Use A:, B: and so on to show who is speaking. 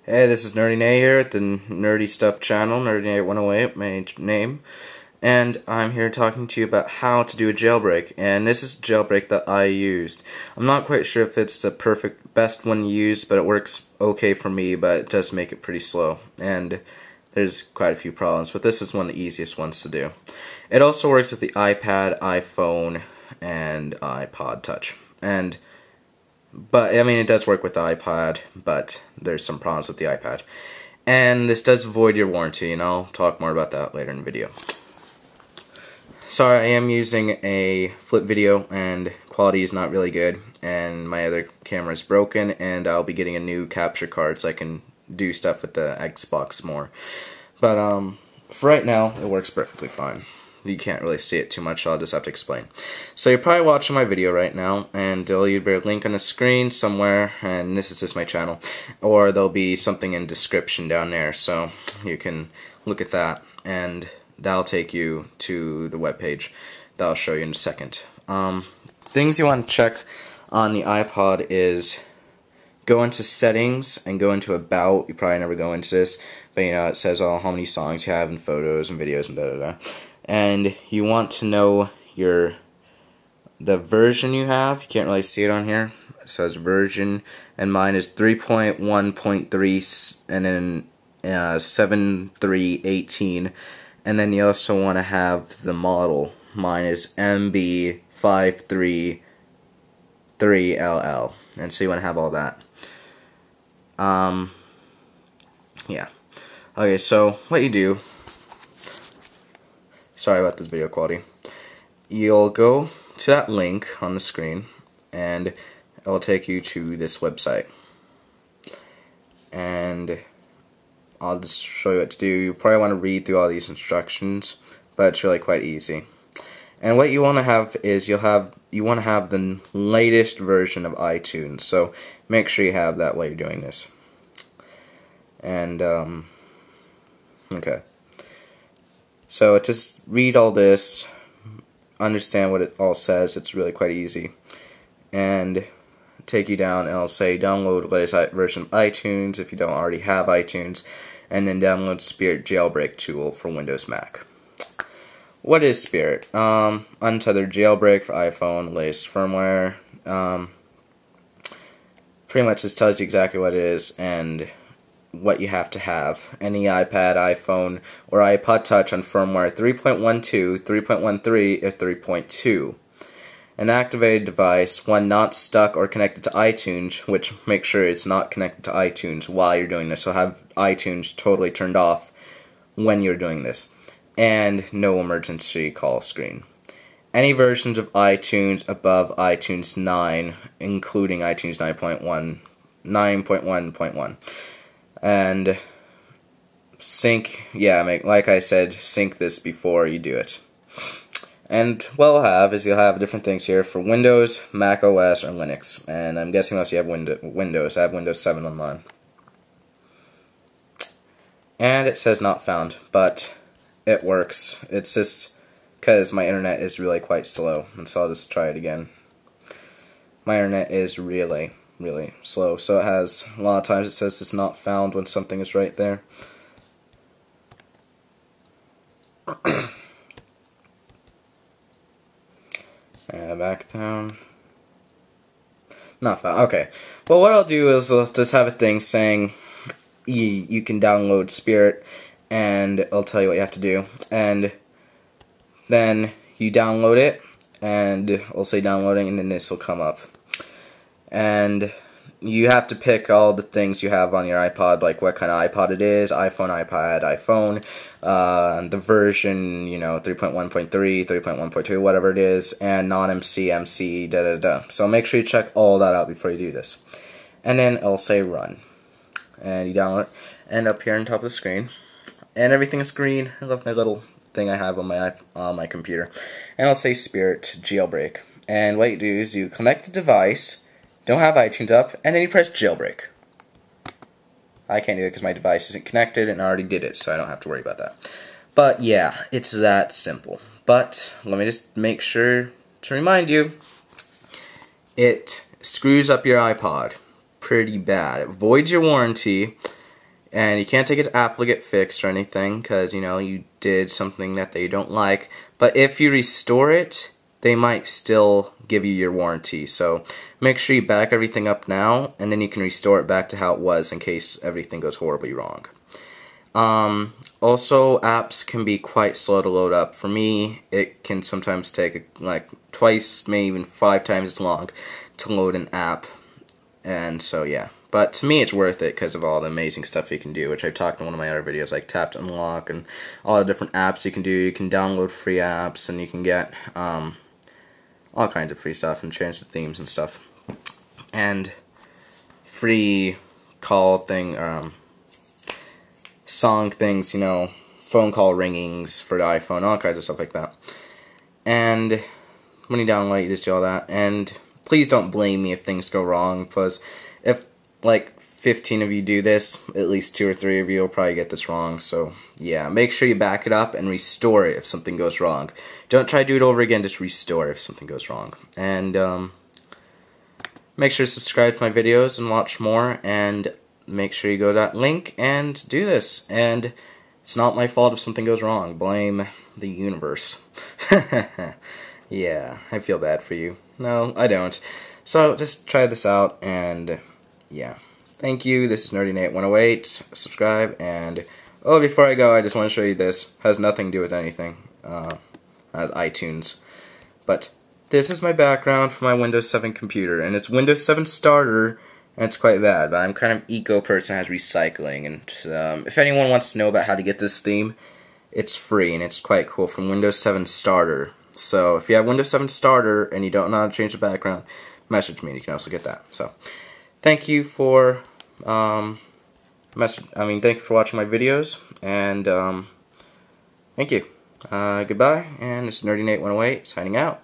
A: Hey, this is Nerdy Nate here at the Nerdy Stuff channel, Nerdy Nate 108, my name, and I'm here talking to you about how to do a jailbreak, and this is a jailbreak that I used. I'm not quite sure if it's the best one to use, but it works okay for me, but it does make it pretty slow, and there's quite a few problems, but this is one of the easiest ones to do. It also works with the iPad, iPhone, and iPod Touch, but I mean, it does work with the iPad, but there's some problems with the iPad. And this does void your warranty, and I'll talk more about that later in the video. Sorry, I am using a flip video, and quality is not really good, and my other camera is broken, and I'll be getting a new capture card so I can do stuff with the Xbox more. But for right now, it works perfectly fine. You can't really see it too much, so I'll just have to explain. So you're probably watching my video right now, and there'll either be a link on the screen somewhere, and this is just my channel, or there'll be something in the description down there, so you can look at that, and that'll take you to the webpage that I'll show you in a second. Things you want to check on the iPod is go into settings and go into about. You probably never go into this, but you know, it says how many songs you have and photos and videos and da-da-da. And you want to know the version you have. You can't really see it on here. It says version, and mine is 3.1.3 and then 7318. And then you also want to have the model. Mine is MB533LL, and so you want to have all that. Yeah. Okay, so what you do, sorry about this video quality, you'll go to that link on the screen, and it will take you to this website. And I'll just show you what to do. You probably want to read through all these instructions, but it's really quite easy. And what you want to have is you want to have the latest version of iTunes. So make sure you have that while you're doing this. And okay. So just read all this, understand what it all says. It's really quite easy, and take you down, and I'll say download the latest version of iTunes if you don't already have iTunes, and then download Spirit Jailbreak tool for Windows Mac. What is Spirit? Untethered jailbreak for iPhone, latest firmware. Pretty much just tells you exactly what it is and what you have to have. Any iPad, iPhone, or iPod Touch on firmware 3.12, 3.13, or 3.2. An activated device, one not stuck or connected to iTunes, which make sure it's not connected to iTunes while you're doing this, so have iTunes totally turned off when you're doing this. And no emergency call screen. Any versions of iTunes above iTunes 9, including iTunes 9.1.1. And sync, like I said, sync this before you do it. And what you'll have is you'll have different things here for Windows, Mac OS, or Linux. And I'm guessing most of you have Windows. I have Windows 7 on mine. And it says not found, but it works. It's just because my internet is really quite slow, and so I'll just try it again. My internet is really slow, so it has a lot of times it says it's not found when something is right there. And back down. Not found. Okay. Well, what I'll do is I'll just have a thing saying you can download Spirit, and I'll tell you what you have to do. And then you download it, and I'll say downloading, and then this will come up. And you have to pick all the things you have on your iPod, like what kind of iPod it is, iPhone, iPad, iPhone, the version, 3.1.3, 3.1.2, whatever it is, and non-MC, MC, da-da-da. So make sure you check all that out before you do this. And then it'll say run. And you download it, and up here on top of the screen, and everything is green. I love my little thing I have on my computer. And I'll say Spirit Jailbreak. And what you do is you connect the device, don't have iTunes up, and then you press jailbreak. I can't do it because my device isn't connected, and I already did it, so I don't have to worry about that. But yeah, it's that simple. But let me just make sure to remind you, it screws up your iPod pretty bad. It voids your warranty, And you can't take it to Apple to get fixed or anything, because, you know, you did something that they don't like. But if you restore it, they might still give you your warranty. So make sure you back everything up now, and then you can restore it back to how it was in case everything goes horribly wrong. Also, apps can be quite slow to load up. For me, it can sometimes take like twice, maybe even 5 times as long to load an app. And so, yeah. But to me, it's worth it because of all the amazing stuff you can do, which I've talked in one of my other videos, like Tap to Unlock and all the different apps you can do. You can download free apps, and you can get all kinds of free stuff and change the themes and stuff. And free call thing, song things, you know, phone call ringings for the iPhone, all kinds of stuff like that. And when you download it, you just do all that. And please don't blame me if things go wrong, because if like 15 of you do this, at least 2 or 3 of you will probably get this wrong. So yeah, make sure you back it up and restore it if something goes wrong. Don't try to do it over again, just restore it if something goes wrong. And make sure to subscribe to my videos and watch more, and make sure you go to that link and do this. And it's not my fault if something goes wrong. Blame the universe. Yeah, I feel bad for you. No, I don't. So just try this out, and yeah. Thank you. This is NerdyNate108. Subscribe, and oh, before I go, I just want to show you this. Has nothing to do with anything. iTunes. But this is my background for my Windows 7 computer, and it's Windows 7 Starter, and it's quite bad, but I'm kind of eco person, has recycling, and if anyone wants to know about how to get this theme, it's free, and it's quite cool, from Windows 7 Starter. So if you have Windows 7 Starter and you don't know how to change the background, message me and you can also get that. So thank you for thank you for watching my videos, and thank you. Goodbye, and it's NerdyNate108 signing out.